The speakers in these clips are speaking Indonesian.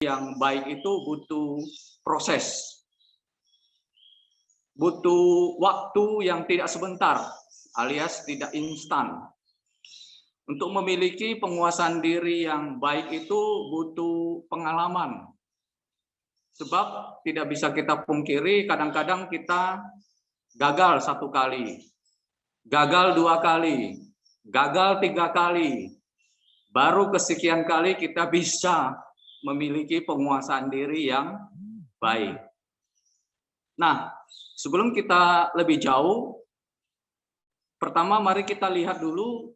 yang baik itu butuh proses, butuh waktu yang tidak sebentar, alias tidak instan. Untuk memiliki penguasaan diri yang baik itu butuh pengalaman. Sebab tidak bisa kita pungkiri, kadang-kadang kita gagal 1 kali, gagal 2 kali, gagal 3 kali, baru kesekian kali kita bisa memiliki penguasaan diri yang baik. Nah, sebelum kita lebih jauh, pertama mari kita lihat dulu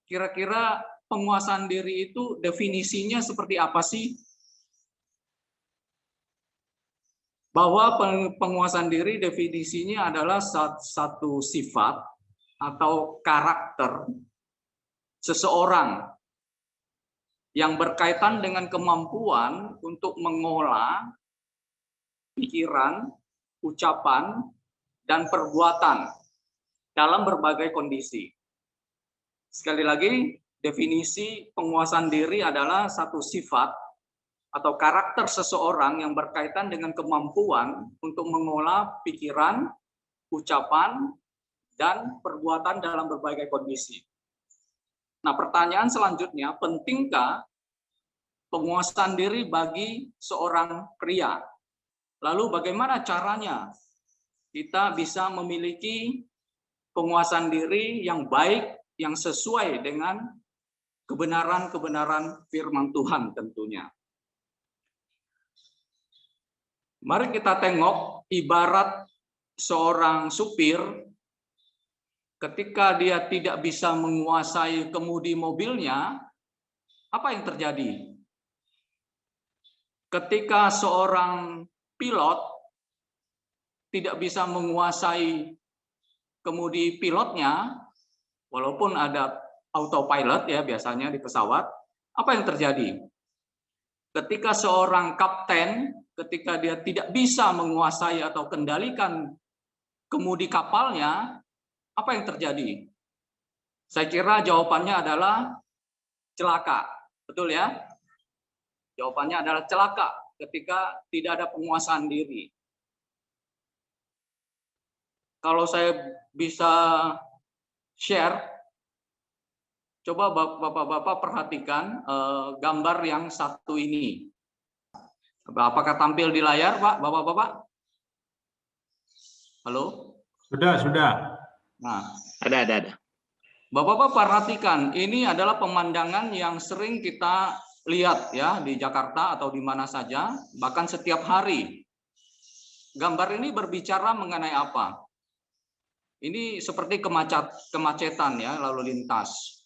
kira-kira penguasaan diri itu definisinya seperti apa sih? Bahwa penguasaan diri definisinya adalah satu sifat atau karakter seseorang yang berkaitan dengan kemampuan untuk mengolah pikiran, ucapan, dan perbuatan dalam berbagai kondisi. Sekali lagi, definisi penguasaan diri adalah satu sifat atau karakter seseorang yang berkaitan dengan kemampuan untuk mengolah pikiran, ucapan, dan perbuatan dalam berbagai kondisi. Nah, pertanyaan selanjutnya, pentingkah penguasaan diri bagi seorang pria? Lalu bagaimana caranya kita bisa memiliki penguasaan diri yang baik, yang sesuai dengan kebenaran-kebenaran firman Tuhan tentunya. Mari kita tengok ibarat seorang supir ketika dia tidak bisa menguasai kemudi mobilnya, apa yang terjadi? Ketika seorang pilot tidak bisa menguasai kemudi pilotnya, walaupun ada autopilot ya biasanya di pesawat, apa yang terjadi? Ketika seorang kapten, ketika dia tidak bisa menguasai atau kendalikan kemudi kapalnya, apa yang terjadi? Saya kira jawabannya adalah celaka. Betul ya? Jawabannya adalah celaka ketika tidak ada penguasaan diri. Kalau saya bisa share, coba Bapak-Bapak perhatikan gambar yang satu ini. Apakah tampil di layar, Pak, Bapak-Bapak? Halo? Sudah. Nah, Ada. Bapak-bapak perhatikan, ini adalah pemandangan yang sering kita lihat ya di Jakarta atau di mana saja, bahkan setiap hari. Gambar ini berbicara mengenai apa? Ini seperti kemacetan ya, lalu lintas.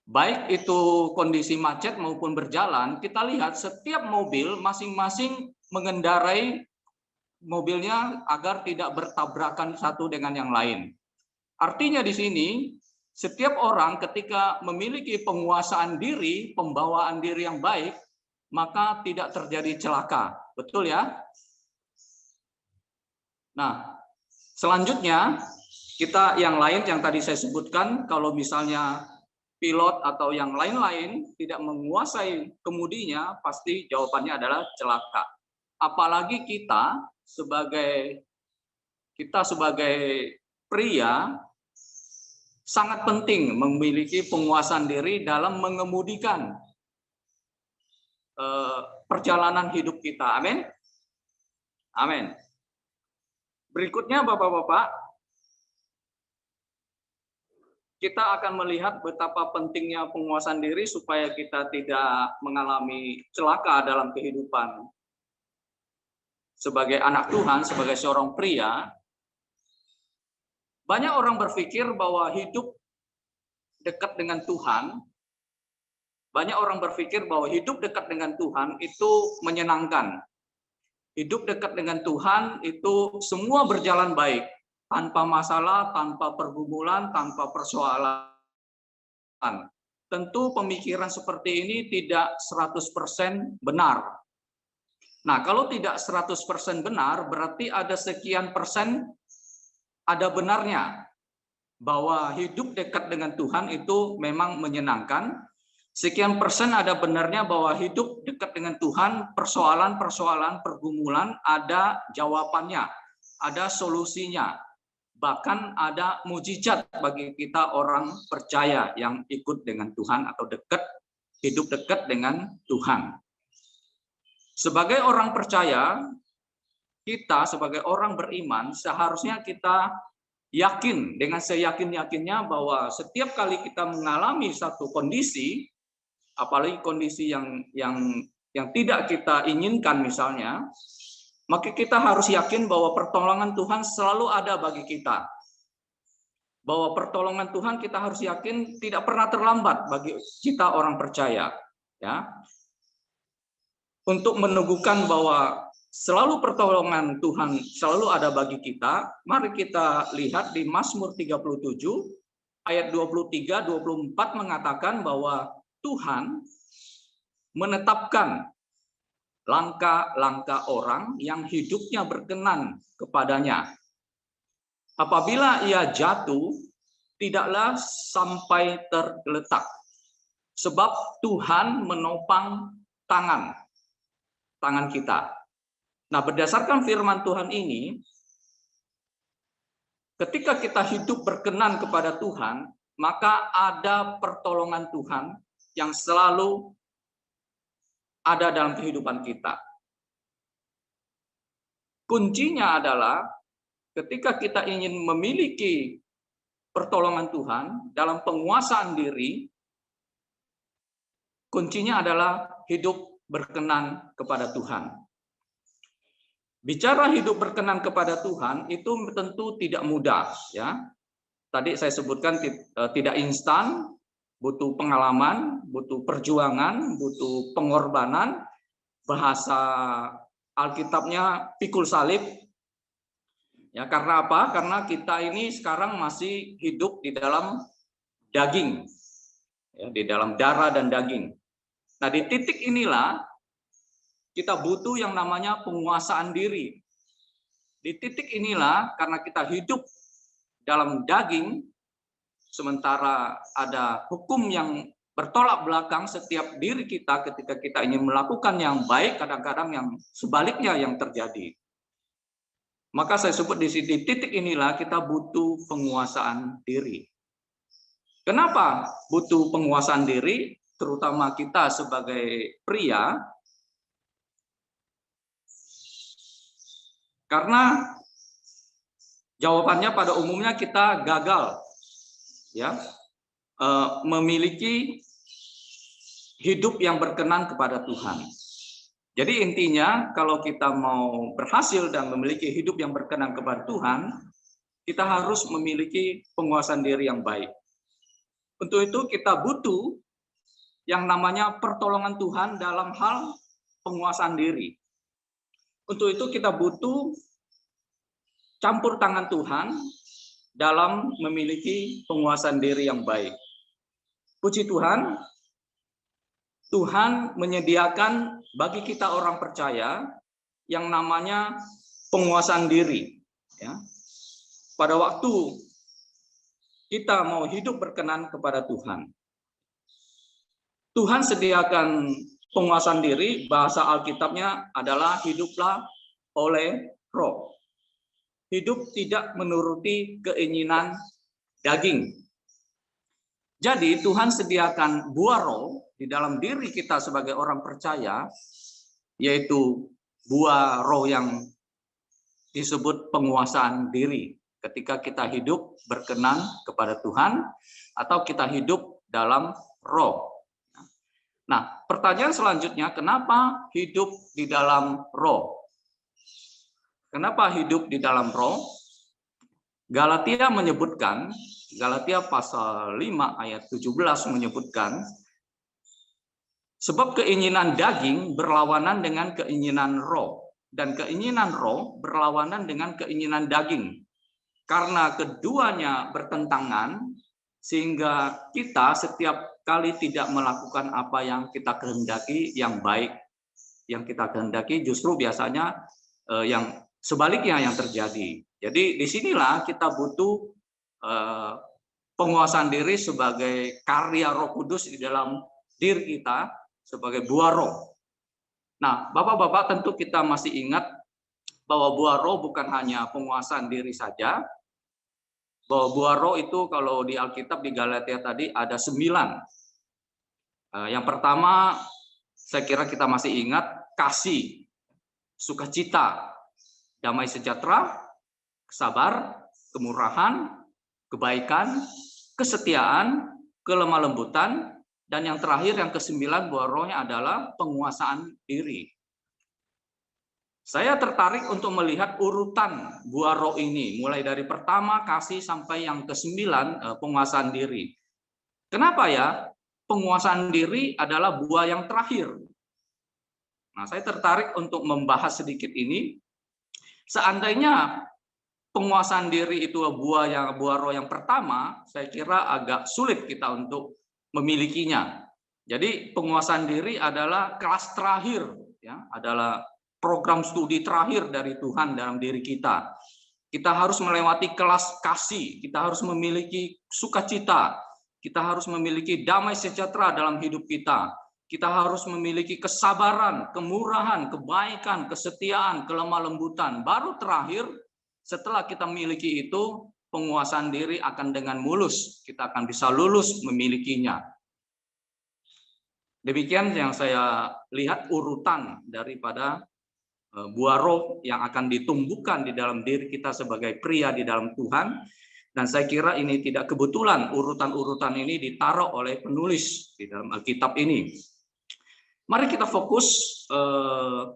Baik itu kondisi macet maupun berjalan, kita lihat setiap mobil masing-masing mengendarai mobilnya agar tidak bertabrakan satu dengan yang lain. Artinya di sini, setiap orang ketika memiliki penguasaan diri, pembawaan diri yang baik, maka tidak terjadi celaka. Betul ya? Nah, selanjutnya, kita yang lain yang tadi saya sebutkan, kalau misalnya pilot atau yang lain-lain tidak menguasai kemudinya, pasti jawabannya adalah celaka. Apalagi kita sebagai pria, sangat penting memiliki penguasaan diri dalam mengemudikan perjalanan hidup kita. Amin. Amin. Berikutnya Bapak-bapak, kita akan melihat betapa pentingnya penguasaan diri supaya kita tidak mengalami celaka dalam kehidupan. Sebagai anak Tuhan, sebagai seorang pria, banyak orang berpikir bahwa hidup dekat dengan Tuhan, banyak orang berpikir bahwa hidup dekat dengan Tuhan itu menyenangkan. Hidup dekat dengan Tuhan itu semua berjalan baik, tanpa masalah, tanpa pergumulan, tanpa persoalan. Tentu pemikiran seperti ini tidak 100% benar. Nah, kalau tidak 100% benar, berarti ada sekian persen ada benarnya bahwa hidup dekat dengan Tuhan itu memang menyenangkan, sekian persen ada benarnya bahwa hidup dekat dengan Tuhan, persoalan-persoalan, pergumulan ada jawabannya, ada solusinya. Bahkan ada mujizat bagi kita orang percaya yang ikut dengan Tuhan atau hidup dekat dengan Tuhan. Sebagai orang percaya, kita sebagai orang beriman seharusnya kita yakin dengan seyakin-yakinnya bahwa setiap kali kita mengalami satu kondisi, apalagi kondisi yang tidak kita inginkan misalnya, maka kita harus yakin bahwa pertolongan Tuhan selalu ada bagi kita. Bahwa pertolongan Tuhan kita harus yakin tidak pernah terlambat bagi kita orang percaya. Ya. Untuk meneguhkan bahwa selalu pertolongan Tuhan selalu ada bagi kita, mari kita lihat di Mazmur 37 ayat 23-24 mengatakan bahwa Tuhan menetapkan langkah-langkah orang yang hidupnya berkenan kepadanya. Apabila ia jatuh, tidaklah sampai tergeletak. Sebab Tuhan menopang tangan kita. Nah, berdasarkan firman Tuhan ini, ketika kita hidup berkenan kepada Tuhan, maka ada pertolongan Tuhan yang selalu ada dalam kehidupan kita. Kuncinya adalah ketika kita ingin memiliki pertolongan Tuhan dalam penguasaan diri, kuncinya adalah hidup berkenan kepada Tuhan. Bicara hidup berkenan kepada Tuhan itu tentu tidak mudah, ya. Tadi saya sebutkan tidak instan, butuh pengalaman, butuh perjuangan, butuh pengorbanan. Bahasa Alkitabnya pikul salib. Ya, karena apa? Karena kita ini sekarang masih hidup di dalam daging. Ya, di dalam darah dan daging. Nah, di titik inilah kita butuh yang namanya penguasaan diri. Di titik inilah karena kita hidup dalam daging, sementara ada hukum yang bertolak belakang setiap diri kita ketika kita ingin melakukan yang baik, kadang-kadang yang sebaliknya yang terjadi. Maka saya sebut di titik inilah kita butuh penguasaan diri. Kenapa butuh penguasaan diri? Terutama kita sebagai pria, karena jawabannya pada umumnya kita gagal, ya, memiliki hidup yang berkenan kepada Tuhan. Jadi intinya kalau kita mau berhasil dan memiliki hidup yang berkenan kepada Tuhan, kita harus memiliki penguasaan diri yang baik. Untuk itu kita butuh yang namanya pertolongan Tuhan dalam hal penguasaan diri. Untuk itu kita butuh campur tangan Tuhan dalam memiliki penguasaan diri yang baik. Puji Tuhan, Tuhan menyediakan bagi kita orang percaya yang namanya penguasaan diri. Ya. Pada waktu kita mau hidup berkenan kepada Tuhan, Tuhan sediakan penguasaan diri. Bahasa Alkitabnya adalah hiduplah oleh roh. Hidup tidak menuruti keinginan daging. Jadi Tuhan sediakan buah roh di dalam diri kita sebagai orang percaya, yaitu buah roh yang disebut penguasaan diri. Ketika kita hidup berkenan kepada Tuhan atau kita hidup dalam roh. Nah, pertanyaan selanjutnya, kenapa hidup di dalam roh? Kenapa hidup di dalam roh? Galatia menyebutkan, Galatia pasal 5 ayat 17 menyebutkan, sebab keinginan daging berlawanan dengan keinginan roh, dan keinginan roh berlawanan dengan keinginan daging. Karena keduanya bertentangan, sehingga kita setiap kali tidak melakukan apa yang kita kehendaki, yang baik yang kita kehendaki, justru biasanya yang sebaliknya yang terjadi. Jadi disinilah kita butuh penguasaan diri sebagai karya Roh Kudus di dalam diri kita sebagai buah roh. Nah, Bapak-bapak, tentu kita masih ingat bahwa buah roh bukan hanya penguasaan diri saja, bahwa buah roh itu kalau di Alkitab di Galatia tadi ada 9. Yang pertama, saya kira kita masih ingat, kasih, sukacita, damai sejahtera, sabar, kemurahan, kebaikan, kesetiaan, kelemah lembutan, dan yang terakhir yang ke-9 buah rohnya adalah penguasaan diri. Saya tertarik untuk melihat urutan buah roh ini, mulai dari pertama kasih sampai yang ke-9 penguasaan diri. Kenapa ya? Penguasaan diri adalah buah yang terakhir. Nah, saya tertarik untuk membahas sedikit ini. Seandainya penguasaan diri itu buah roh yang pertama, saya kira agak sulit kita untuk memilikinya. Jadi penguasaan diri adalah kelas terakhir, ya, adalah program studi terakhir dari Tuhan dalam diri kita. Kita harus melewati kelas kasih, kita harus memiliki sukacita, kita harus memiliki damai sejahtera dalam hidup kita. Kita harus memiliki kesabaran, kemurahan, kebaikan, kesetiaan, kelemah lembutan. Baru terakhir, setelah kita miliki itu, penguasaan diri akan dengan mulus. Kita akan bisa lulus memilikinya. Demikian yang saya lihat urutan daripada buah roh yang akan ditumbuhkan di dalam diri kita sebagai pria di dalam Tuhan. Dan saya kira ini tidak kebetulan urutan-urutan ini ditaruh oleh penulis di dalam Alkitab ini. Mari kita fokus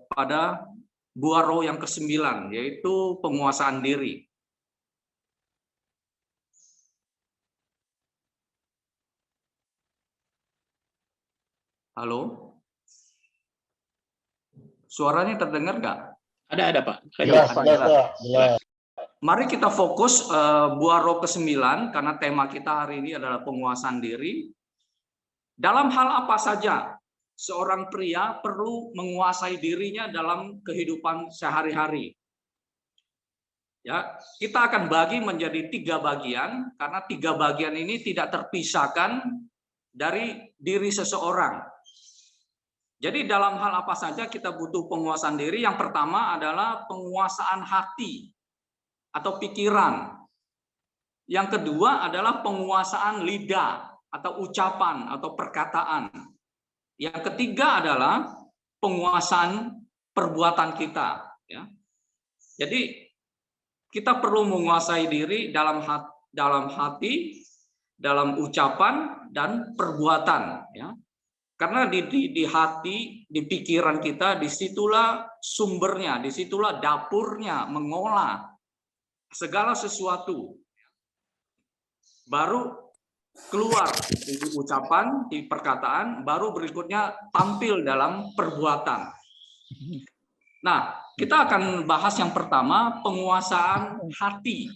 pada buah roh yang ke-9, yaitu penguasaan diri. Halo? Suaranya terdengar nggak? Ada Pak. Jelas. Mari kita fokus buah roh ke-9, karena tema kita hari ini adalah penguasaan diri. Dalam hal apa saja seorang pria perlu menguasai dirinya dalam kehidupan sehari-hari. Ya, kita akan bagi menjadi 3 bagian, karena 3 bagian ini tidak terpisahkan dari diri seseorang. Jadi dalam hal apa saja kita butuh penguasaan diri. Yang pertama adalah penguasaan hati atau pikiran. Yang kedua adalah penguasaan lidah atau ucapan atau perkataan. Yang ketiga adalah penguasaan perbuatan kita. Ya. Jadi kita perlu menguasai diri dalam hati, dalam ucapan dan perbuatan. Ya. Karena di hati, di pikiran kita, disitulah sumbernya, disitulah dapurnya mengolah segala sesuatu. Baru keluar di ucapan, di perkataan, baru berikutnya tampil dalam perbuatan. Nah, kita akan bahas yang pertama, penguasaan hati.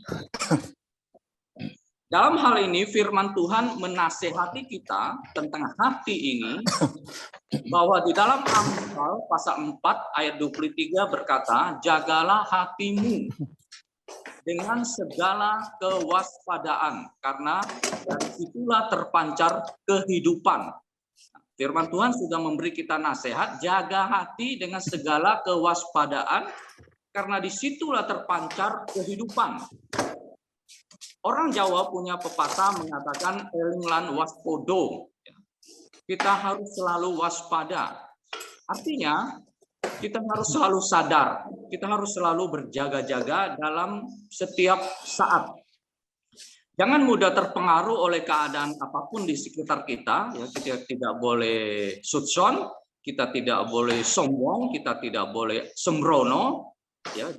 Dalam hal ini firman Tuhan menasehati kita tentang hati ini, bahwa di dalam Amsal pasal 4 ayat 23 berkata, jagalah hatimu dengan segala kewaspadaan, karena dari situlah terpancar kehidupan. Firman Tuhan sudah memberi kita nasihat, jaga hati dengan segala kewaspadaan, karena disitulah terpancar kehidupan. Orang Jawa punya pepatah mengatakan eling lan waspodo. Kita harus selalu waspada. Artinya, kita harus selalu sadar, kita harus selalu berjaga-jaga dalam setiap saat. Jangan mudah terpengaruh oleh keadaan apapun di sekitar kita. Ya, kita tidak boleh sutson, kita tidak boleh sombong, kita tidak boleh sembrono. Ya,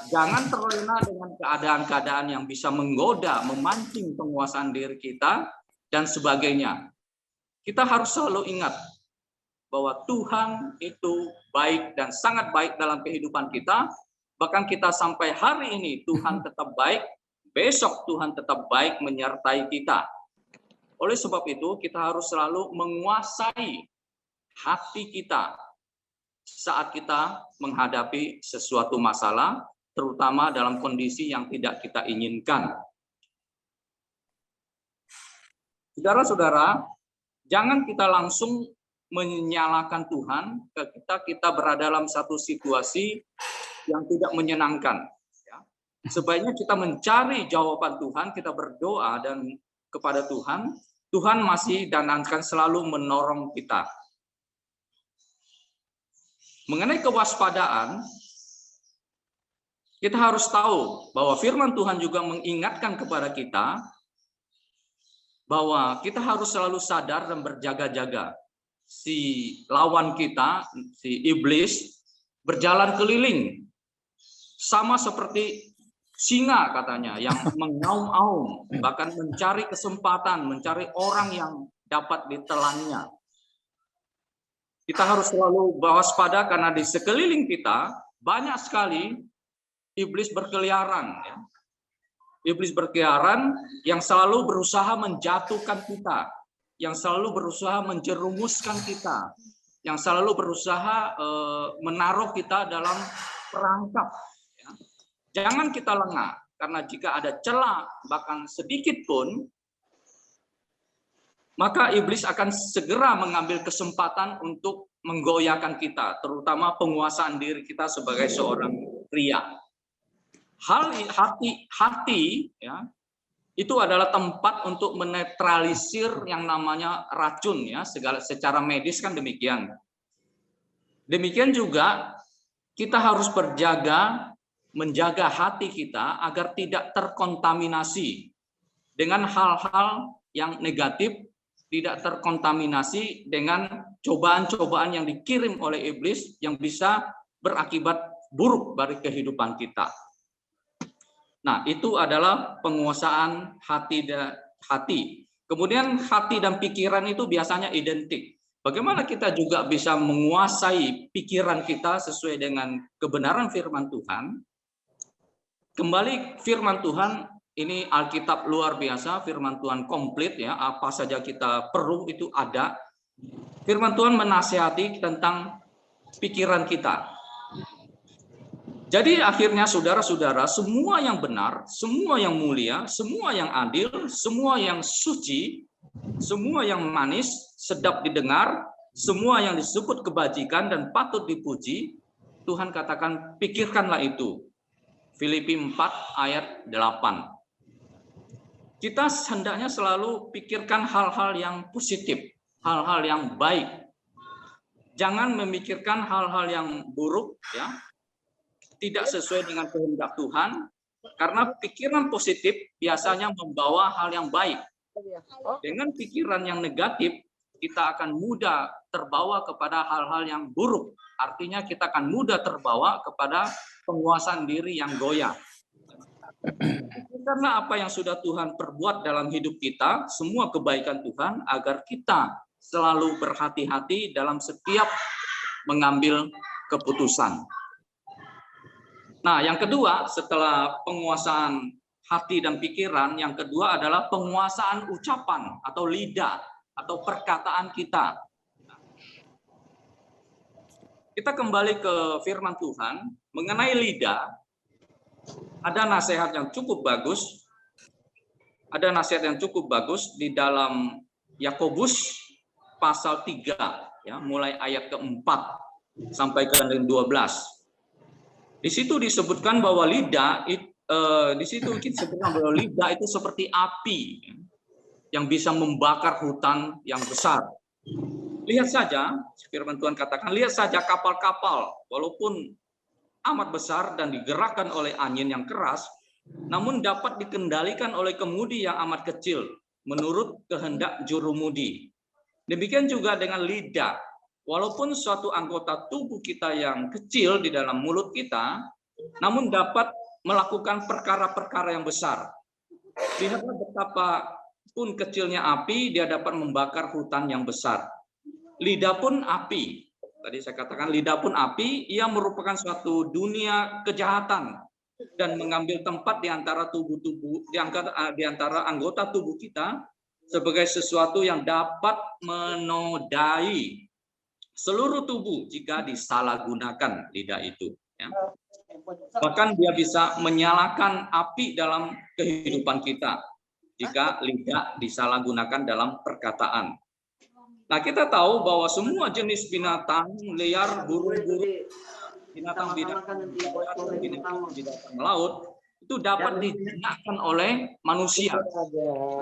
jangan terlena dengan keadaan-keadaan yang bisa menggoda, memancing penguasaan diri kita dan sebagainya. Kita harus selalu ingat bahwa Tuhan itu baik dan sangat baik dalam kehidupan kita. Bahkan kita sampai hari ini Tuhan tetap baik, besok Tuhan tetap baik menyertai kita. Oleh sebab itu kita harus selalu menguasai hati kita saat kita menghadapi sesuatu masalah, terutama dalam kondisi yang tidak kita inginkan. Saudara-saudara, jangan kita langsung menyalahkan Tuhan ketika kita berada dalam satu situasi yang tidak menyenangkan. Ya. Sebaiknya kita mencari jawaban Tuhan, kita berdoa dan kepada Tuhan, Tuhan masih dan akan selalu menolong kita. Mengenai kewaspadaan, kita harus tahu bahwa firman Tuhan juga mengingatkan kepada kita bahwa kita harus selalu sadar dan berjaga-jaga. Si lawan kita, si iblis, berjalan keliling. Sama seperti singa katanya, yang mengaum-aum, bahkan mencari kesempatan, mencari orang yang dapat ditelannya. Kita harus selalu waspada karena di sekeliling kita banyak sekali iblis berkeliaran. Ya. Iblis berkeliaran yang selalu berusaha menjatuhkan kita, yang selalu berusaha menjerumuskan kita, yang selalu berusaha menaruh kita dalam perangkap. Ya. Jangan kita lengah, karena jika ada celah bahkan sedikit pun, maka iblis akan segera mengambil kesempatan untuk menggoyahkan kita, terutama penguasaan diri kita sebagai seorang pria. Hati ya, itu adalah tempat untuk menetralisir yang namanya racun ya, secara medis kan demikian. Demikian juga kita harus menjaga hati kita agar tidak terkontaminasi dengan hal-hal yang negatif, tidak terkontaminasi dengan cobaan-cobaan yang dikirim oleh iblis yang bisa berakibat buruk bagi kehidupan kita. Nah, itu adalah penguasaan hati. Kemudian hati dan pikiran itu biasanya identik. Bagaimana kita juga bisa menguasai pikiran kita sesuai dengan kebenaran firman Tuhan? Kembali firman Tuhan, ini Alkitab luar biasa, firman Tuhan komplit ya, apa saja kita perlu itu ada. Firman Tuhan menasihati tentang pikiran kita. Jadi akhirnya saudara-saudara, semua yang benar, semua yang mulia, semua yang adil, semua yang suci, semua yang manis, sedap didengar, semua yang disebut kebajikan dan patut dipuji, Tuhan katakan pikirkanlah itu. Filipi 4 ayat 8. Kita hendaknya selalu pikirkan hal-hal yang positif, hal-hal yang baik. Jangan memikirkan hal-hal yang buruk, ya, tidak sesuai dengan kehendak Tuhan, karena pikiran positif biasanya membawa hal yang baik. Dengan pikiran yang negatif, kita akan mudah terbawa kepada hal-hal yang buruk. Artinya kita akan mudah terbawa kepada penguasaan diri yang goyah. Karena apa yang sudah Tuhan perbuat dalam hidup kita, semua kebaikan Tuhan, agar kita selalu berhati-hati dalam setiap mengambil keputusan. Nah, yang kedua, setelah penguasaan hati dan pikiran, yang kedua adalah penguasaan ucapan atau lidah atau perkataan kita. Kita kembali ke firman Tuhan mengenai lidah. Ada nasihat yang cukup bagus. Ada nasihat yang cukup bagus di dalam Yakobus pasal 3 ya, mulai ayat ke-4 sampai ke 12. Di situ disebutkan bahwa lidah lidah itu seperti api yang bisa membakar hutan yang besar. Lihat saja, firman Tuhan katakan, lihat saja kapal-kapal, walaupun amat besar dan digerakkan oleh angin yang keras, namun dapat dikendalikan oleh kemudi yang amat kecil, menurut kehendak jurumudi. Demikian juga dengan lidah. Walaupun suatu anggota tubuh kita yang kecil di dalam mulut kita, namun dapat melakukan perkara-perkara yang besar. Lihatlah betapa pun kecilnya api, dia dapat membakar hutan yang besar. Lidah pun api. Tadi saya katakan lidah pun api, ia merupakan suatu dunia kejahatan dan mengambil tempat di antara di antara anggota tubuh kita sebagai sesuatu yang dapat menodai seluruh tubuh jika disalahgunakan lidah itu. Ya. Bahkan dia bisa menyalakan api dalam kehidupan kita jika lidah disalahgunakan dalam perkataan. Nah, kita tahu bahwa semua jenis binatang liar, burung-burung, binatang-binatang di darat, dan binatang laut itu dapat dijinakkan oleh manusia.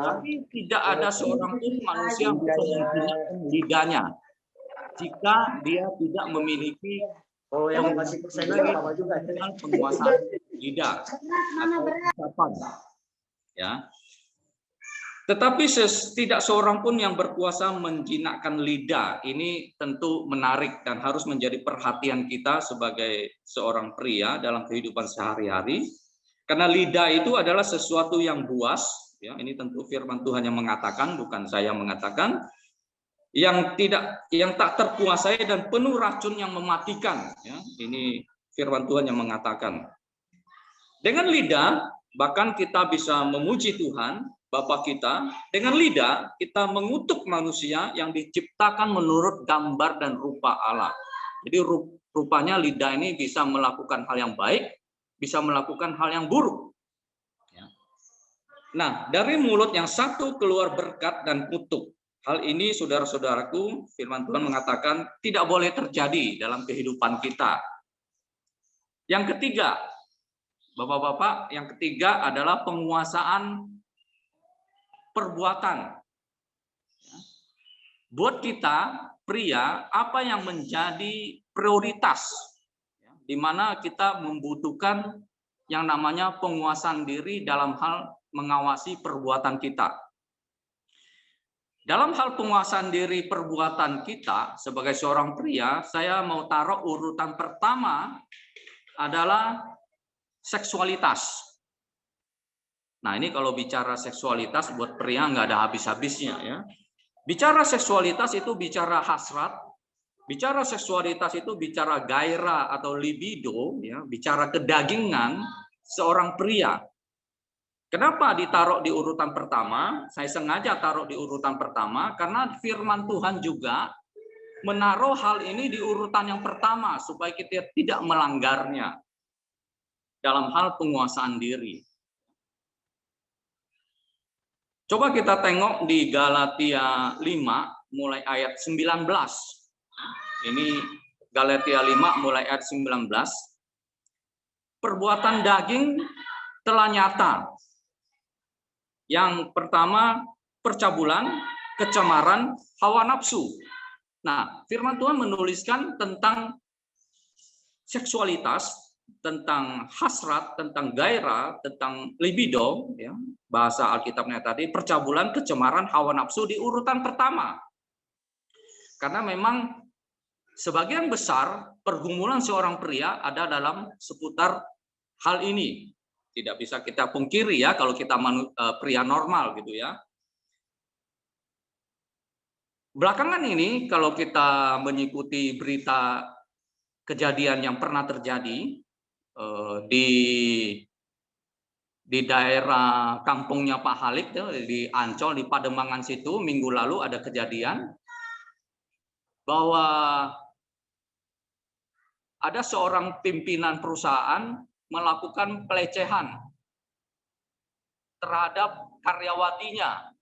Tapi tidak ada seorang pun manusia yang bisa menjinakkan lidahnya jika dia tidak memiliki penguasaan lidah atau ucapan. Ya. Tetapi tidak seorang pun yang berkuasa menjinakkan lidah. Ini tentu menarik dan harus menjadi perhatian kita sebagai seorang pria dalam kehidupan sehari-hari. Karena lidah itu adalah sesuatu yang buas. Ya, ini tentu firman Tuhan yang mengatakan, bukan saya yang mengatakan. Yang tak terkuasai dan penuh racun yang mematikan. Ya, ini firman Tuhan yang mengatakan. Dengan lidah, bahkan kita bisa memuji Tuhan, Bapa kita. Dengan lidah, kita mengutuk manusia yang diciptakan menurut gambar dan rupa Allah. Jadi rupanya lidah ini bisa melakukan hal yang baik, bisa melakukan hal yang buruk. Nah, dari mulut yang satu keluar berkat dan kutuk. Hal ini, saudara-saudaraku, firman Tuhan mengatakan tidak boleh terjadi dalam kehidupan kita. Yang ketiga, Bapak-bapak, yang ketiga adalah penguasaan perbuatan. Buat kita, pria, apa yang menjadi prioritas? Di mana kita membutuhkan yang namanya penguasaan diri dalam hal mengawasi perbuatan kita. Dalam hal penguasaan diri perbuatan kita sebagai seorang pria, saya mau taruh urutan pertama adalah seksualitas. Nah, ini kalau bicara seksualitas buat pria nggak ada habis-habisnya ya. Bicara seksualitas itu bicara hasrat, bicara seksualitas itu bicara gairah atau libido, ya, bicara kedagingan seorang pria. Kenapa ditaruh di urutan pertama? Saya sengaja taruh di urutan pertama karena firman Tuhan juga menaruh hal ini di urutan yang pertama supaya kita tidak melanggarnya dalam hal penguasaan diri. Coba kita tengok di Galatia 5 mulai ayat 19. Ini Galatia 5 mulai ayat 19. Perbuatan daging telah nyata. Yang pertama percabulan, kecemaran, hawa nafsu. Nah, firman Tuhan menuliskan tentang seksualitas, tentang hasrat, tentang gairah, tentang libido, ya, bahasa Alkitabnya tadi, percabulan, kecemaran, hawa nafsu di urutan pertama. Karena memang sebagian besar pergumulan seorang pria ada dalam seputar hal ini. Tidak bisa kita pungkiri ya kalau kita pria normal gitu ya. Belakangan ini kalau kita mengikuti berita kejadian yang pernah terjadi di daerah kampungnya Pak Halik di Ancol, di Pademangan situ, minggu lalu ada kejadian bahwa ada seorang pimpinan perusahaan melakukan pelecehan terhadap karyawatinya.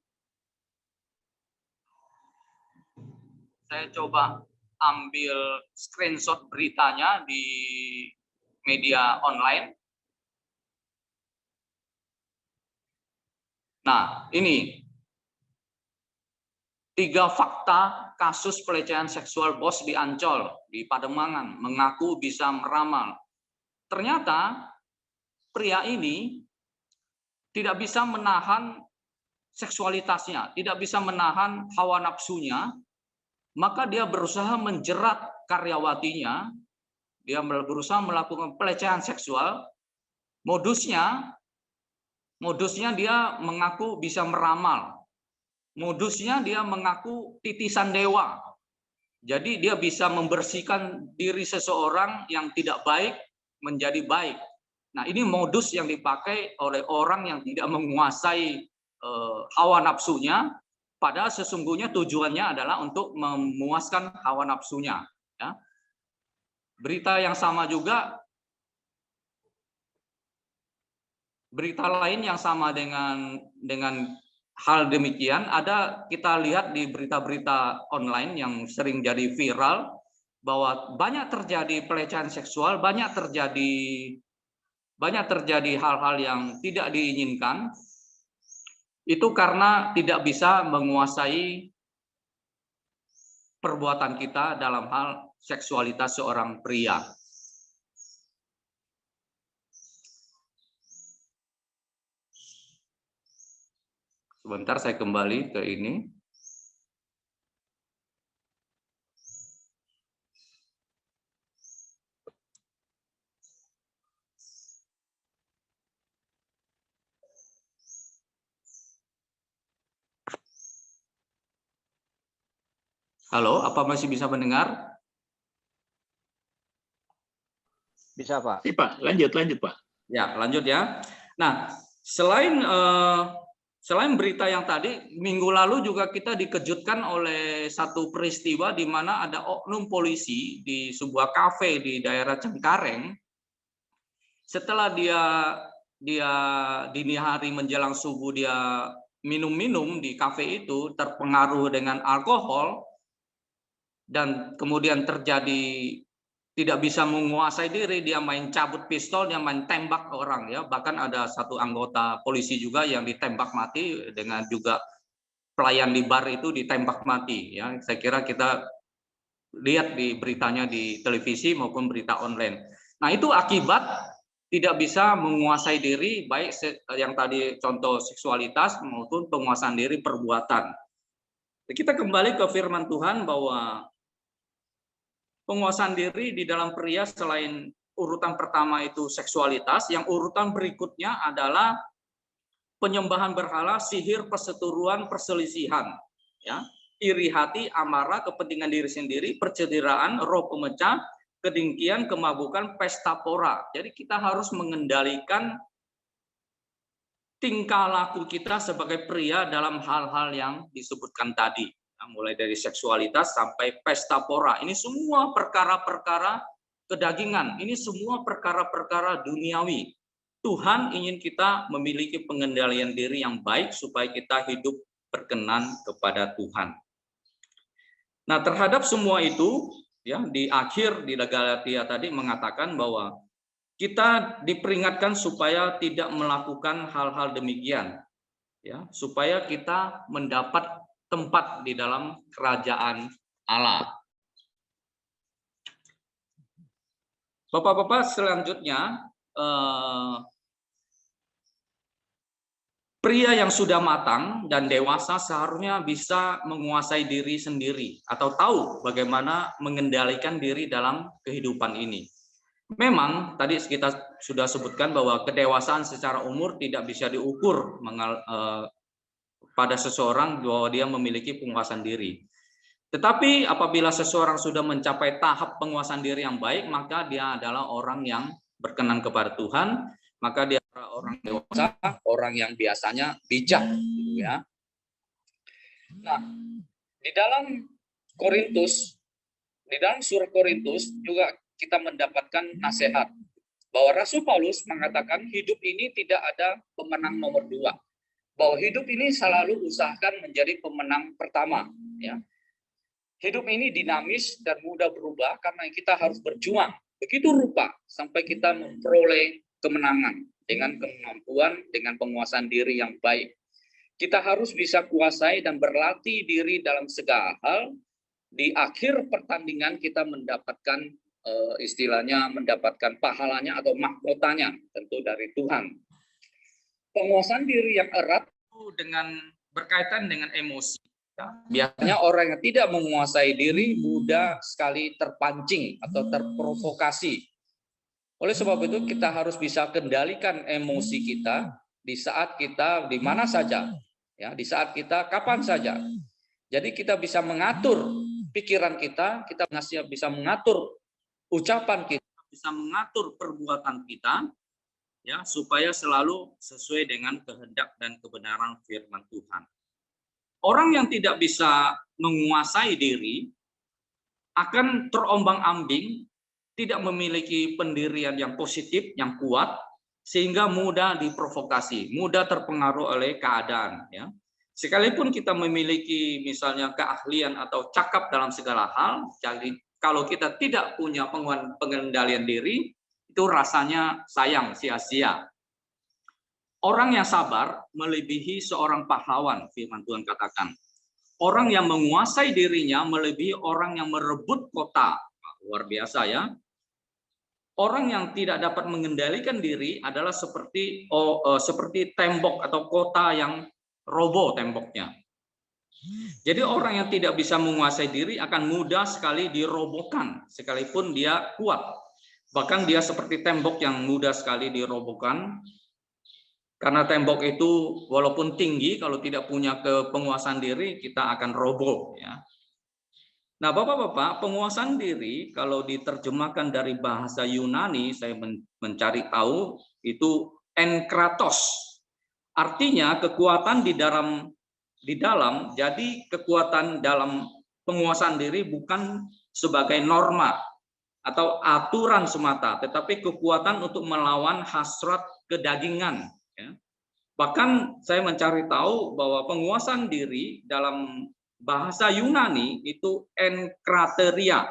Saya coba ambil screenshot beritanya di media online. Nah, ini 3 fakta kasus pelecehan seksual bos di Ancol, di Pademangan, mengaku bisa meramal. Ternyata pria ini tidak bisa menahan seksualitasnya, tidak bisa menahan hawa nafsunya, maka dia berusaha menjerat karyawatinya, dia berusaha melakukan pelecehan seksual. Modusnya dia mengaku bisa meramal. Modusnya dia mengaku titisan dewa. Jadi dia bisa membersihkan diri seseorang yang tidak baik menjadi baik. Nah, ini modus yang dipakai oleh orang yang tidak menguasai hawa nafsunya, padahal sesungguhnya tujuannya adalah untuk memuaskan hawa nafsunya. Ya. Berita yang sama juga, berita lain yang sama dengan hal demikian kita lihat di berita-berita online yang sering jadi viral bahwa banyak terjadi pelecehan seksual, banyak terjadi hal-hal yang tidak diinginkan, itu karena tidak bisa menguasai perbuatan kita dalam hal seksualitas seorang pria. Sebentar saya kembali ke ini. Halo, apa masih bisa mendengar? Bisa, Pak. Iya, Pak. Lanjut, Pak. Ya, lanjut ya. Nah, selain berita yang tadi, minggu lalu juga kita dikejutkan oleh satu peristiwa di mana ada oknum polisi di sebuah kafe di daerah Cengkareng. Setelah dia dini hari menjelang subuh dia minum-minum di kafe itu, terpengaruh dengan alkohol, dan kemudian terjadi tidak bisa menguasai diri, dia main cabut pistol, dia main tembak orang ya. Bahkan ada satu anggota polisi juga yang ditembak mati, dengan juga pelayan di bar itu ditembak mati ya. Saya kira kita lihat di beritanya di televisi maupun berita online. Nah, itu akibat tidak bisa menguasai diri, baik yang tadi contoh seksualitas maupun penguasaan diri perbuatan. Kita kembali ke firman Tuhan bahwa penguasaan diri di dalam pria, selain urutan pertama itu seksualitas, yang urutan berikutnya adalah penyembahan berhala, sihir, perseteruan, perselisihan, ya, iri hati, amarah, kepentingan diri sendiri, percederaan, roh pemecah, kedengkian, kemabukan, pesta pora. Jadi kita harus mengendalikan tingkah laku kita sebagai pria dalam hal-hal yang disebutkan tadi. Mulai dari seksualitas sampai pesta pora. Ini semua perkara-perkara kedagingan. Ini semua perkara-perkara duniawi. Tuhan ingin kita memiliki pengendalian diri yang baik supaya kita hidup berkenan kepada Tuhan. Nah, terhadap semua itu, ya, di akhir di Galatia tadi mengatakan bahwa kita diperingatkan supaya tidak melakukan hal-hal demikian, ya, supaya kita mendapat tempat di dalam kerajaan Allah. Bapak-bapak, selanjutnya pria yang sudah matang dan dewasa seharusnya bisa menguasai diri sendiri atau tahu bagaimana mengendalikan diri dalam kehidupan ini. Memang tadi kita sudah sebutkan bahwa kedewasaan secara umur tidak bisa diukur pada seseorang bahwa dia memiliki penguasaan diri. Tetapi apabila seseorang sudah mencapai tahap penguasaan diri yang baik, maka dia adalah orang yang berkenan kepada Tuhan, maka dia orang dewasa, orang yang biasanya bijak, ya. Nah, di dalam surat Korintus juga kita mendapatkan nasihat bahwa Rasul Paulus mengatakan hidup ini tidak ada pemenang nomor 2, bahwa hidup ini selalu usahakan menjadi pemenang pertama, ya. Hidup ini dinamis dan mudah berubah karena kita harus berjuang begitu rupa sampai kita memperoleh kemenangan dengan kemampuan, dengan penguasaan diri yang baik. Kita harus bisa kuasai dan berlatih diri dalam segala hal. Di akhir pertandingan kita mendapatkan istilahnya mendapatkan pahalanya atau mahkotanya tentu dari Tuhan. Penguasaan diri yang erat berkaitan dengan emosi. Biasanya orang yang tidak menguasai diri mudah sekali terpancing atau terprovokasi. Oleh sebab itu kita harus bisa kendalikan emosi kita di saat kita di mana saja, ya, di saat kita kapan saja. Jadi kita bisa mengatur pikiran kita bisa mengatur ucapan kita, bisa mengatur perbuatan kita, ya, supaya selalu sesuai dengan kehendak dan kebenaran firman Tuhan. Orang yang tidak bisa menguasai diri akan terombang-ambing, tidak memiliki pendirian yang positif, yang kuat, sehingga mudah diprovokasi, mudah terpengaruh oleh keadaan. Ya. Sekalipun kita memiliki misalnya keahlian atau cakap dalam segala hal, jadi kalau kita tidak punya pengendalian diri, itu rasanya sayang, sia-sia. Orang yang sabar melebihi seorang pahlawan, firman Tuhan katakan. Orang yang menguasai dirinya melebihi orang yang merebut kota. Luar biasa ya. Orang yang tidak dapat mengendalikan diri adalah seperti tembok atau kota yang roboh temboknya. Jadi orang yang tidak bisa menguasai diri akan mudah sekali dirobohkan, sekalipun dia kuat. Bahkan dia seperti tembok yang mudah sekali dirobohkan. Karena tembok itu walaupun tinggi, kalau tidak punya penguasaan diri, kita akan roboh. Ya. Nah, Bapak-Bapak, penguasaan diri kalau diterjemahkan dari bahasa Yunani, saya mencari tahu, itu enkratos. Artinya kekuatan di dalam, jadi kekuatan dalam penguasaan diri bukan sebagai norma atau aturan semata, tetapi kekuatan untuk melawan hasrat kedagingan. Ya. Bahkan saya mencari tahu bahwa penguasaan diri dalam bahasa Yunani itu enkrateria,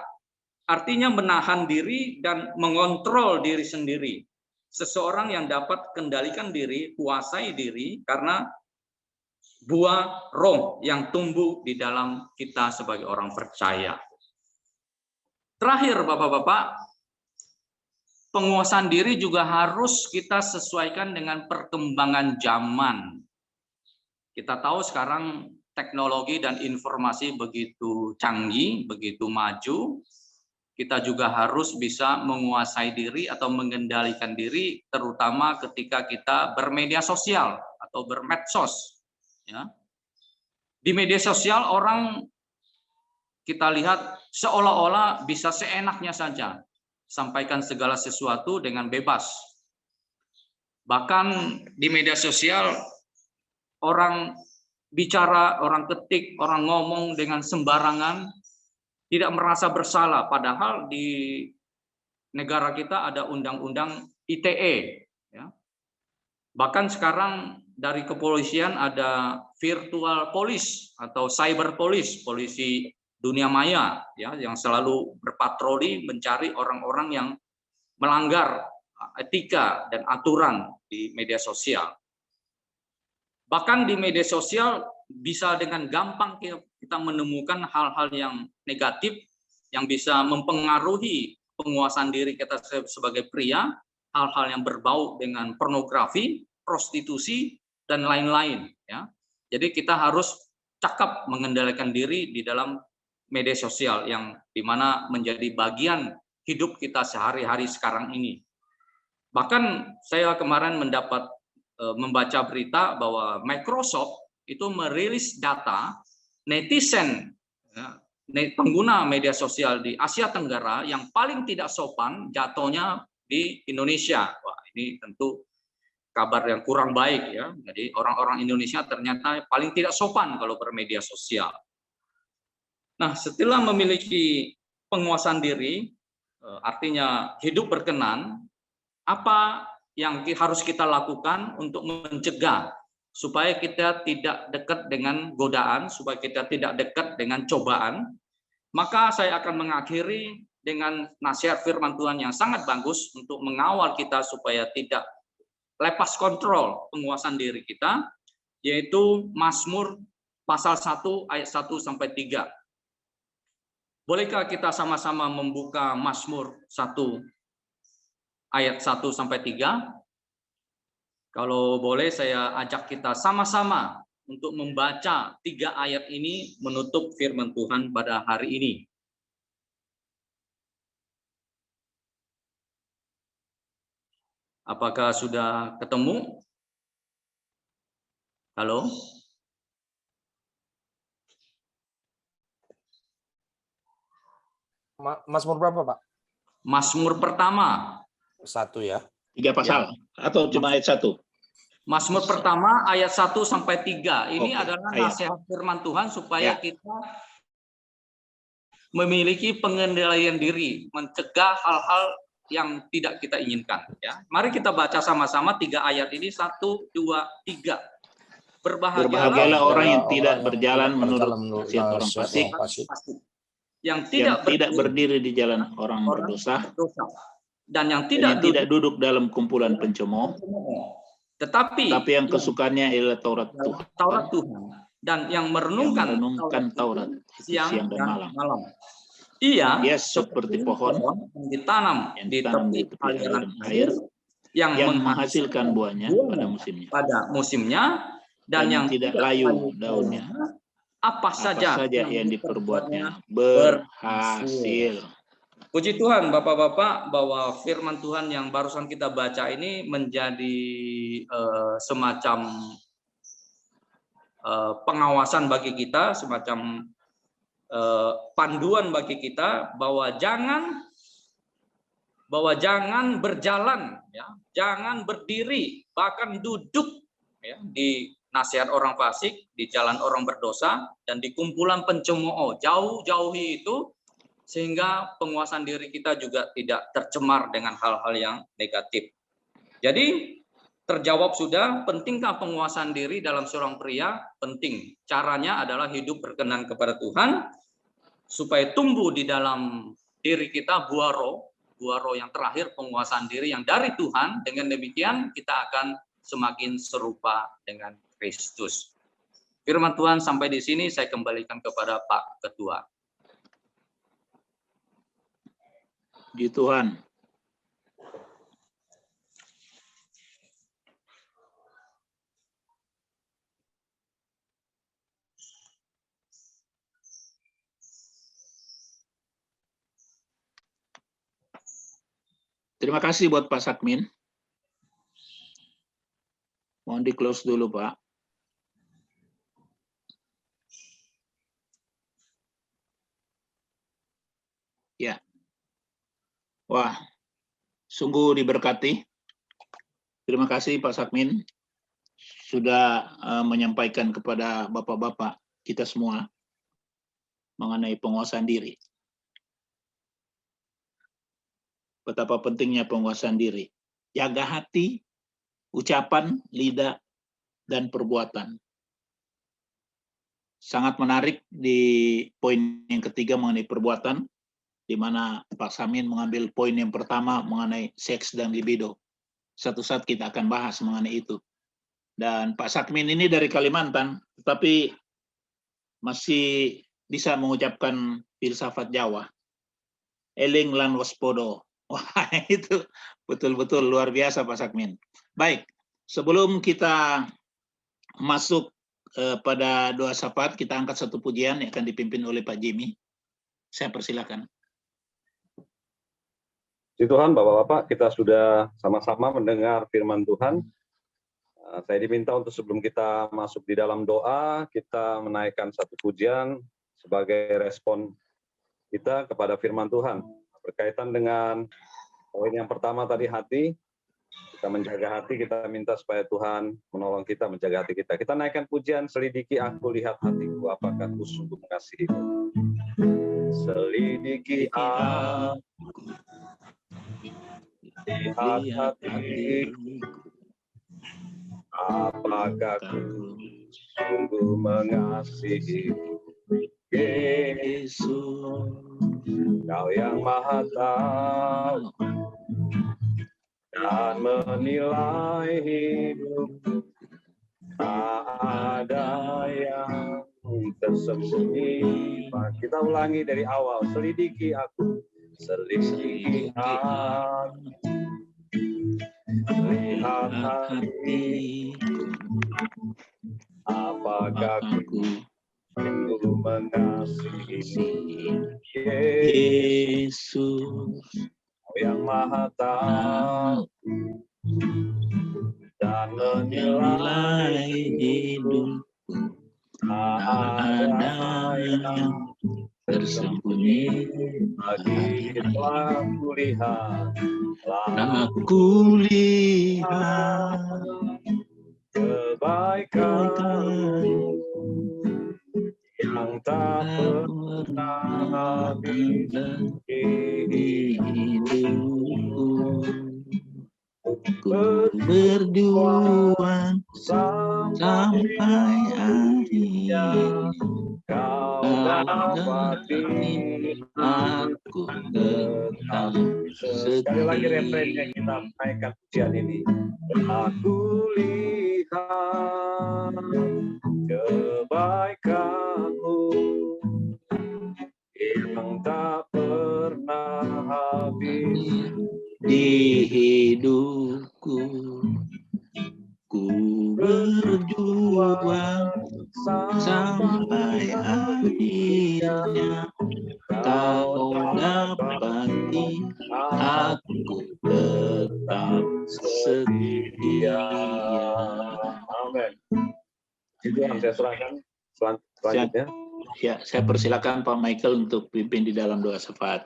artinya menahan diri dan mengontrol diri sendiri. Seseorang yang dapat kendalikan diri, kuasai diri karena buah roh yang tumbuh di dalam kita sebagai orang percaya. Terakhir, Bapak-Bapak, penguasaan diri juga harus kita sesuaikan dengan perkembangan zaman. Kita tahu sekarang teknologi dan informasi begitu canggih, begitu maju. Kita juga harus bisa menguasai diri atau mengendalikan diri, terutama ketika kita bermedia sosial atau bermedsos. Ya. Di media sosial orang kita lihat seolah-olah bisa seenaknya saja sampaikan segala sesuatu dengan bebas. Bahkan di media sosial orang bicara, orang ketik, orang ngomong dengan sembarangan, tidak merasa bersalah. Padahal di negara kita ada undang-undang ITE. Ya. Bahkan sekarang dari kepolisian ada virtual police atau cyber police, polisi dunia maya, ya, yang selalu berpatroli mencari orang-orang yang melanggar etika dan aturan di media sosial. Bahkan di media sosial bisa dengan gampang kita menemukan hal-hal yang negatif yang bisa mempengaruhi penguasaan diri kita sebagai pria, hal-hal yang berbau dengan pornografi, prostitusi, dan lain-lain. Ya. Jadi kita harus cakap mengendalikan diri di dalam media sosial yang dimana menjadi bagian hidup kita sehari-hari sekarang ini. Bahkan saya kemarin membaca berita bahwa Microsoft itu merilis data netizen, ya, pengguna media sosial di Asia Tenggara yang paling tidak sopan jatuhnya di Indonesia. Wah, ini tentu kabar yang kurang baik ya. Jadi orang-orang Indonesia ternyata paling tidak sopan kalau bermedia sosial. Nah, setelah memiliki penguasaan diri, artinya hidup berkenan, apa yang harus kita lakukan untuk mencegah supaya kita tidak dekat dengan godaan, supaya kita tidak dekat dengan cobaan? Maka saya akan mengakhiri dengan nasihat firman Tuhan yang sangat bagus untuk mengawal kita supaya tidak lepas kontrol penguasaan diri kita, yaitu Mazmur pasal 1 ayat 1 sampai 3. Bolehkah kita sama-sama membuka Mazmur 1 ayat 1 sampai 3? Kalau boleh saya ajak kita sama-sama untuk membaca 3 ayat ini menutup firman Tuhan pada hari ini. Apakah sudah ketemu? Halo? Mazmur berapa, Pak? Mazmur pertama. 1 ya. 3 pasal atau cuma ayat 1? Mazmur pertama ayat 1 sampai 3. Ini Oke, adalah ayat. nasihat firman Tuhan supaya Ya. kita memiliki pengendalian diri, mencegah hal-hal yang tidak kita inginkan. Ya. Mari kita baca sama-sama 3 ayat ini, 1, 2, 3. Berbahagialah orang yang tidak berjalan menurut nasihat orang fasik, yang yang tidak berdiri di jalan orang berdosa, dan yang tidak tidak duduk dalam kumpulan pencemooh, tetapi tapi yang kesukaannya adalah Taurat Tuhan, dan yang yang merenungkan Taurat siang dan malam. Ia seperti pohon yang ditanam yang di ditanam tepi di tepi aliran aliran air yang menghasilkan buahnya pada musimnya, dan yang tidak layu daunnya. apa saja yang diperbuatnya berhasil. Puji Tuhan Bapak-bapak, bahwa firman Tuhan yang barusan kita baca ini menjadi semacam pengawasan bagi kita, semacam panduan bagi kita bahwa jangan berjalan, ya, jangan berdiri, bahkan duduk, ya, di nasihat orang fasik, di jalan orang berdosa, dan di kumpulan pencemooh. Jauhi itu, sehingga penguasaan diri kita juga tidak tercemar dengan hal-hal yang negatif. Jadi terjawab sudah, pentingkah penguasaan diri dalam seorang pria? Penting. Caranya adalah hidup berkenan kepada Tuhan, supaya tumbuh di dalam diri kita buah roh yang terakhir, penguasaan diri yang dari Tuhan. Dengan demikian kita akan semakin serupa dengan Kristus. Firman Tuhan sampai di sini, saya kembalikan kepada Pak Ketua. Di Tuhan. Terima kasih buat Pak Sakmin. Mohon di close dulu, Pak. Ya. Wah, sungguh diberkati. Terima kasih Pak Sakmin sudah menyampaikan kepada Bapak-bapak kita semua mengenai penguasaan diri. Betapa pentingnya penguasaan diri. Jaga hati, ucapan, lidah, dan perbuatan. Sangat menarik di poin yang ketiga mengenai perbuatan, di mana Pak Samin mengambil poin yang pertama mengenai seks dan libido. Satu saat kita akan bahas mengenai itu. Dan Pak Sakmin ini dari Kalimantan, tetapi masih bisa mengucapkan filsafat Jawa. Eling lan waspodo. Wah, itu betul-betul luar biasa Pak Sakmin. Baik, sebelum kita masuk pada doa syafaat, kita angkat satu pujian yang akan dipimpin oleh Pak Jimmy. Saya persilakan. Puji Tuhan, Bapak-Bapak, kita sudah sama-sama mendengar firman Tuhan. Saya diminta untuk sebelum kita masuk di dalam doa, kita menaikkan satu pujian sebagai respon kita kepada firman Tuhan. Berkaitan dengan poin yang pertama tadi, hati, kita menjaga hati, kita minta supaya Tuhan menolong kita menjaga hati kita. Kita naikkan pujian, selidiki aku, lihat hatiku, apakah aku sungguh mengasihimu. Selidiki aku, lihat hatiku, apakah aku sungguh mengasihimu. Yesus, Kau yang Maha Tahu dan menilai hidupku, tak ada yang tersembunyi. Kita ulangi dari awal, selidiki aku, selidiki aku, lihat hatiku, apakah aku sungguh mengasihi. Yesus, Kau yang Maha Tahu dan menilai hidupku, tak ada yang tersembunyi bagi aku lihat, aku lihat kebaikan yang tak pernah habis di hidupku. Ku berjuang sama sampai akhir. Kau dapati Aku tetap sekali lagi setia. refrennya kita naikkan pujian ini. Aku lihat kebaikan-Mu yang tak pernah habis Di hidupku, ku berjuang sampai akhirnya. Kau dapati aku tetap setia. Amin. Itu yang saya serahkan. Selanjutnya. Ya, saya persilakan Pak Michael untuk pimpin di dalam doa syafaat.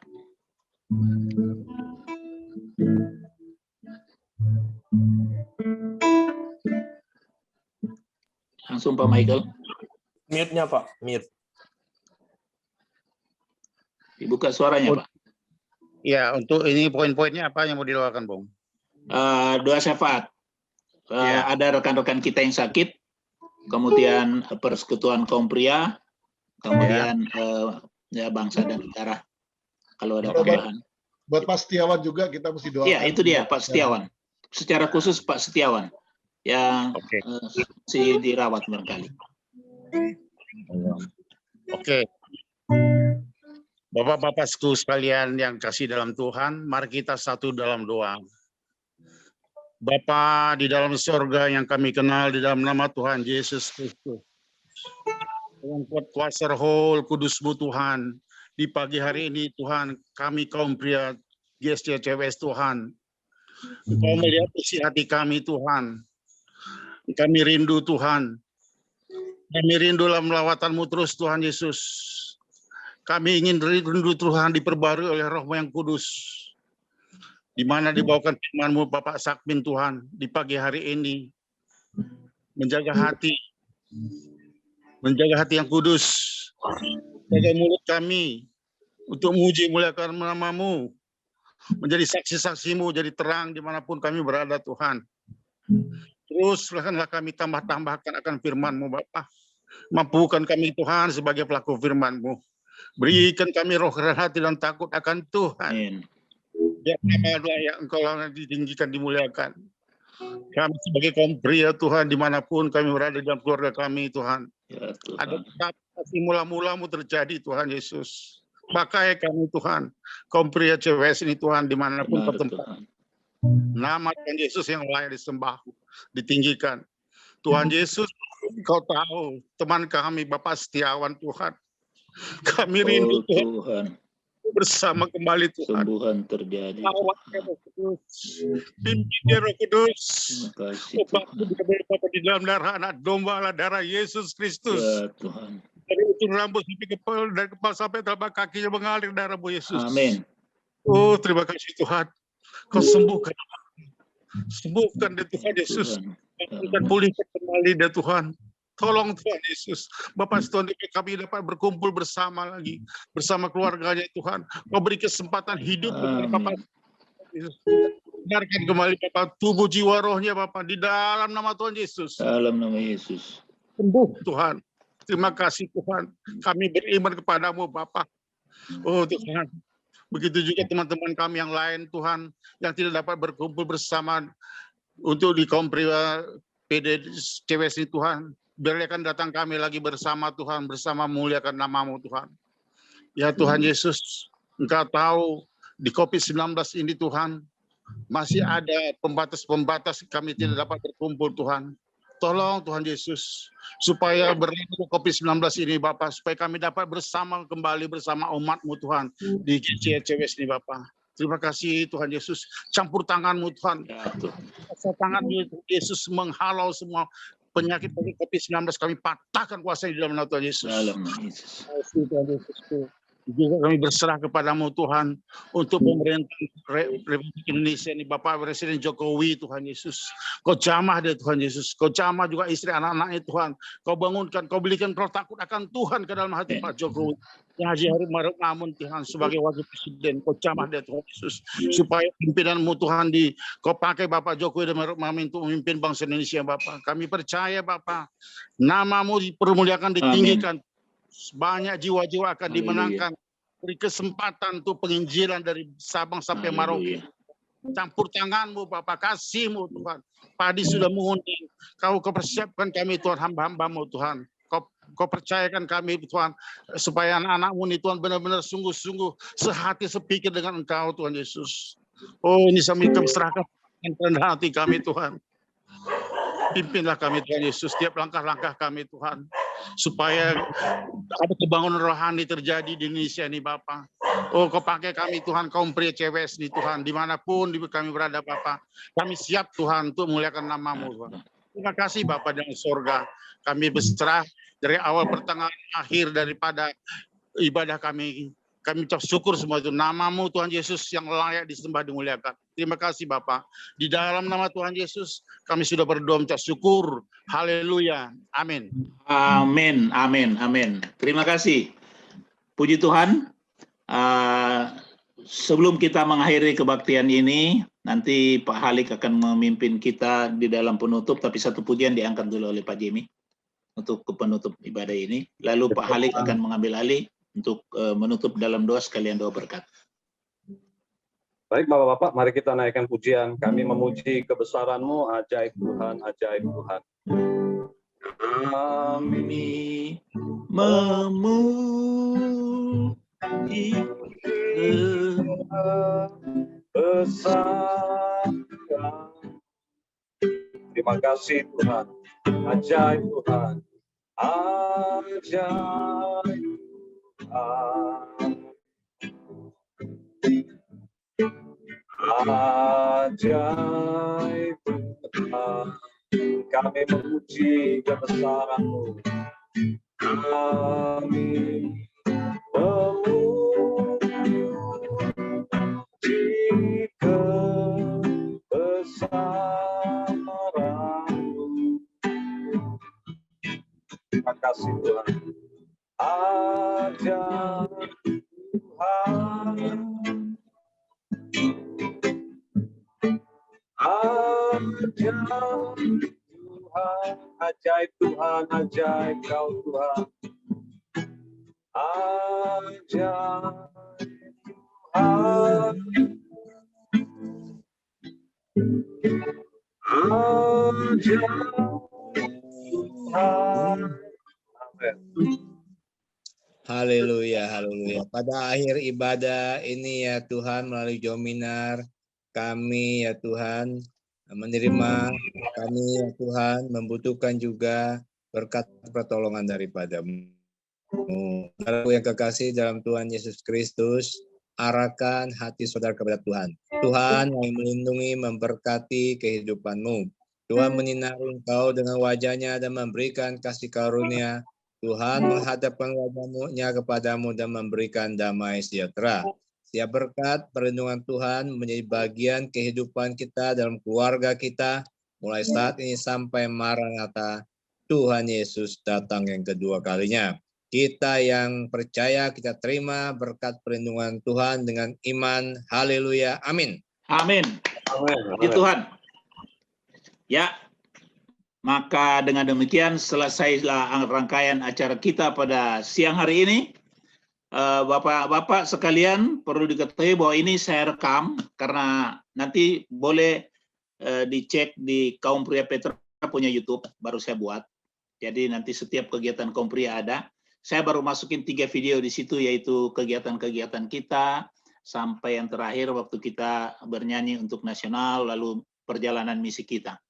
Langsung Pak Michael. Mute-nya Pak, mute. Dibuka suaranya Pak. Ya, untuk ini poin-poinnya apa yang mau didoakan, Bung? Doa syafaat. Ya. Ada rekan-rekan kita yang sakit, kemudian persekutuan kaum pria, kemudian ya bangsa dan negara. Kalau ada tambahan. Buat Pak Setiawan juga kita mesti doakan. Iya, itu dia Pak Setiawan. Secara khusus Pak Setiawan yang si dirawat barangkali. Oke. Bapak-bapakku sekalian yang kasih dalam Tuhan, mari kita satu dalam doa. Bapa di dalam surga yang kami kenal di dalam nama Tuhan Yesus Kristus. Dengan kuat kuasa Roh Kudus-Mu Tuhan, di pagi hari ini Tuhan, kami kaum pria GSC-CWS Tuhan, Engkau melihat isi hati kami Tuhan. Kami rindu Tuhan. Kami rindu dalam lawatan-Mu terus Tuhan Yesus. Kami ingin rindu Tuhan diperbarui oleh Roh-Mu yang kudus. Di mana dibawakan firman-Mu Bapak Sakmin Tuhan di pagi hari ini. Menjaga hati yang kudus. Jaga mulut kami untuk memuji muliakan nama-Mu. Menjadi saksi-saksi-Mu, jadi terang dimanapun kami berada Tuhan. Terus silahkanlah kami tambahkan akan firman-Mu Bapa. Mampukan kami Tuhan sebagai pelaku firman-Mu. Berikan kami roh dan hati dan takut akan Tuhan. Biar nama yang Engkau ditinggikan, dimuliakan. Kami sebagai kaum pria Tuhan, dimanapun kami berada dalam keluarga kami Tuhan. Ya, Tuhan. Ada kasih mula-mulamu terjadi Tuhan Yesus. Pakai kami Tuhan, kaum pria CWS ini Tuhan, dimanapun bertempat. Nama Tuhan Yesus yang layak disembah, ditinggikan. Tuhan Yesus, Engkau tahu teman kami Bapak Setiawan Tuhan. Kami rindu Tuhan. Bersama kembali Tuhan. Sembuhan terjadi. Pimpin Roh Kudus. Terima Di dalam darah anak domba lah, darah Yesus Kristus. Ya Tuhan. Dari ujung rambut sampai kepala, dari kepala sampai telapak kakinya mengalir darah-Mu Yesus. Amin. Oh, terima kasih Tuhan. Kau sembuhkan. Sembuhkan dia Tuhan Yesus. Dan pulihkan kembali dia Tuhan. Tolong Tuhan Yesus. Bapak Tuhan, kami dapat berkumpul bersama lagi. Bersama keluarganya Tuhan. Kau beri kesempatan hidup kepada Bapak Yesus. Biarkan kembali Bapak tubuh jiwa rohnya Bapak. Di dalam nama Tuhan Yesus. Dalam nama Yesus. Sembuh Tuhan. Terima kasih Tuhan. Kami beriman kepadamu Bapak. Oh Tuhan. Begitu juga teman-teman kami yang lain Tuhan. Yang tidak dapat berkumpul bersama untuk di kaum pria PD CWS ini Tuhan. Biarkan datang kami lagi bersama Tuhan. Bersama muliakan nama-Mu Tuhan. Ya Tuhan Yesus. Engkau tahu di COVID-19 ini Tuhan. Masih ada pembatas-pembatas kami tidak dapat berkumpul Tuhan. Tolong Tuhan Yesus, supaya berlalu COVID-19 ini Bapak, supaya kami dapat bersama kembali bersama umat-Mu Tuhan, di GCWS ini Bapak. Terima kasih Tuhan Yesus, campur tangan-Mu Tuhan. Tangan Yesus menghalau semua penyakit COVID-19, kami patahkan kuasa di dalam nama Tuhan Yesus. Dalam nama Yesus. Tuhan Yesus. Juga kami berserah kepadamu Tuhan untuk pemerintah Republik Indonesia ini Bapak Presiden Jokowi Tuhan Yesus. Kau jamah dia Tuhan Yesus. Kau jamah juga istri anak-anaknya Tuhan. Kau bangunkan, kau berikan roh takut akan Tuhan ke dalam hati Pak Jokowi. Yang Haji Harun Maruf Amin Tuhan sebagai wakil presiden. Kau jamah dia Tuhan Yesus. Supaya pimpinanmu Tuhan kau pakai Bapak Jokowi dan Maruf Amin untuk memimpin bangsa Indonesia Bapak. Kami percaya Bapak. Namamu dipermuliakan, ditinggikan. Banyak jiwa-jiwa akan dimenangkan. Beri kesempatan untuk penginjilan dari Sabang sampai Merauke. Campur tanganmu Bapak, kasihmu Tuhan. Padi sudah menguning. Kau persiapkan kami Tuhan, hamba-hambamu Tuhan. Kau percayakan kami Tuhan, supaya anak-anakmu ini Tuhan benar-benar sungguh-sungguh sehati sepikir dengan Engkau Tuhan Yesus. Oh, ini kami serahkan rendah hati kami Tuhan. Pimpinlah kami Tuhan Yesus, setiap langkah-langkah kami Tuhan. Supaya ada kebangunan rohani terjadi di Indonesia ini Bapak. Oh, kau pakai kami Tuhan, kaum pria CWS ini Tuhan. Dimanapun kami berada Bapak. Kami siap Tuhan untuk memuliakan namamu Tuhan. Terima kasih Bapak di surga. Kami berserah dari awal pertengahan akhir daripada ibadah kami. Kami ucap syukur semua itu. Namamu Tuhan Yesus yang layak disembah dimuliakan. Terima kasih Bapak. Di dalam nama Tuhan Yesus kami sudah berdoa ucap syukur. Haleluya. Amin. Amin, amin, amin. Terima kasih. Puji Tuhan. Sebelum kita mengakhiri kebaktian ini, nanti Pak Halik akan memimpin kita di dalam penutup, tapi satu pujian diangkat dulu oleh Pak Jimmy untuk penutup ibadah ini. Lalu Pak Halik akan mengambil alih untuk menutup dalam doa sekalian doa berkat. Baik Bapak-Bapak, mari kita naikkan pujian. Kami memuji kebesaran-Mu, ajaib Tuhan, ajaib Tuhan. Kami memuji kebesaran. Terima kasih Tuhan, ajaib Tuhan, ajaib Tuhan. Ajaib Tuhan, kami memuji kebesaran-Mu. Kami memuji kebesaran-Mu. Terima kasih Tuhan. Ajaib Tuhan. Ajaib Tuhan, ajaib Kau Tuhan. Ajaib Tuhan. Ajaib Tuhan. Amin. Haleluya, haleluya. Pada akhir ibadah ini ya Tuhan, melalui Jominar, kami ya Tuhan, menerima kami ya Tuhan, membutuhkan juga berkat pertolongan daripada-Mu. Saudaraku yang kekasih dalam Tuhan Yesus Kristus, arahkan hati saudara kepada Tuhan. Tuhan yang melindungi, memberkati kehidupan-Mu. Tuhan menyinari engkau dengan wajah-Nya dan memberikan kasih karunia. Tuhan menghadapkan wajah-Nya kepadamu dan memberikan damai sejahtera. Setiap berkat perlindungan Tuhan menjadi bagian kehidupan kita dalam keluarga kita, mulai saat ini sampai Maranatha, Tuhan Yesus datang yang kedua kalinya. Kita yang percaya, kita terima berkat perlindungan Tuhan dengan iman. Haleluya. Amin. Amin. Puji Tuhan. Ya, maka dengan demikian selesailah rangkaian acara kita pada siang hari ini. Bapak-bapak sekalian, perlu diketahui bahwa ini saya rekam karena nanti boleh dicek di Kaum Pria Petra punya YouTube, baru saya buat. Jadi nanti setiap kegiatan Kaum Pria ada. Saya baru masukin 3 video di situ, yaitu kegiatan-kegiatan kita sampai yang terakhir waktu kita bernyanyi untuk nasional, lalu perjalanan misi kita.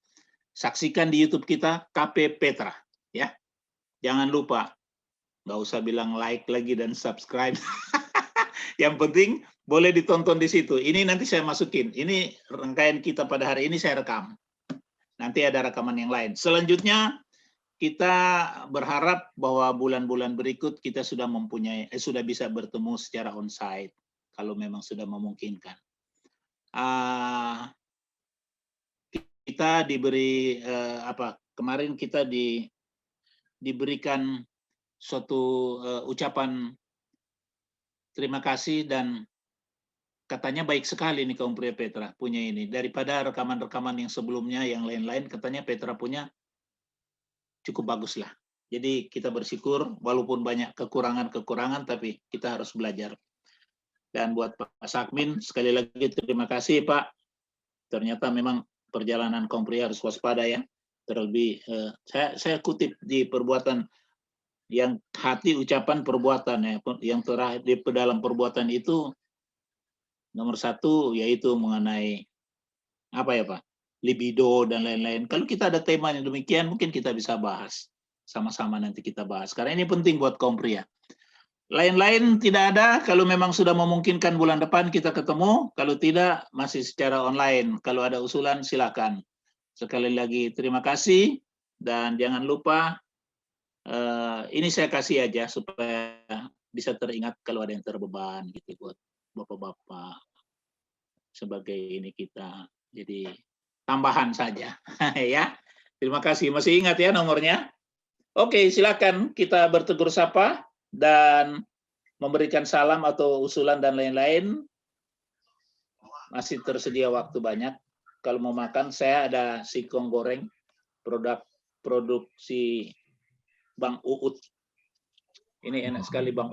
Saksikan di YouTube kita KP Petra, ya. Jangan lupa, nggak usah bilang like lagi dan subscribe. Yang penting boleh ditonton di situ. Ini nanti saya masukin. Ini rangkaian kita pada hari ini saya rekam. Nanti ada rekaman yang lain. Selanjutnya kita berharap bahwa bulan-bulan berikut kita sudah sudah bisa bertemu secara onsite kalau memang sudah memungkinkan. Kita diberi kemarin kita diberikan suatu ucapan terima kasih dan katanya baik sekali nih kaum pria Petra punya ini daripada rekaman-rekaman yang sebelumnya yang lain-lain, katanya Petra punya cukup bagus lah. Jadi kita bersyukur walaupun banyak kekurangan-kekurangan tapi kita harus belajar. Dan buat Pak Sakmin sekali lagi terima kasih Pak. Ternyata memang perjalanan kaum pria harus waspada ya. Terlebih saya kutip di perbuatan yang hati ucapan perbuatan ya, yang terakhir di dalam perbuatan itu nomor 1 yaitu mengenai apa ya Pak, libido dan lain-lain. Kalau kita ada tema yang demikian mungkin kita bisa bahas sama-sama, nanti kita bahas karena ini penting buat kaum pria. Lain-lain tidak ada, kalau memang sudah memungkinkan bulan depan kita ketemu, kalau tidak masih secara online. Kalau ada usulan silakan. Sekali lagi terima kasih dan jangan lupa ini saya kasih aja supaya bisa teringat kalau ada yang terbeban gitu buat bapak-bapak sebagai ini kita. Jadi tambahan saja ya. Terima kasih. Masih ingat ya nomornya? Oke, silakan kita bertegur sapa dan memberikan salam atau usulan dan lain-lain. Masih tersedia waktu banyak. Kalau mau makan, saya ada singkong goreng, produksi Bang Uut. Ini enak sekali Bang.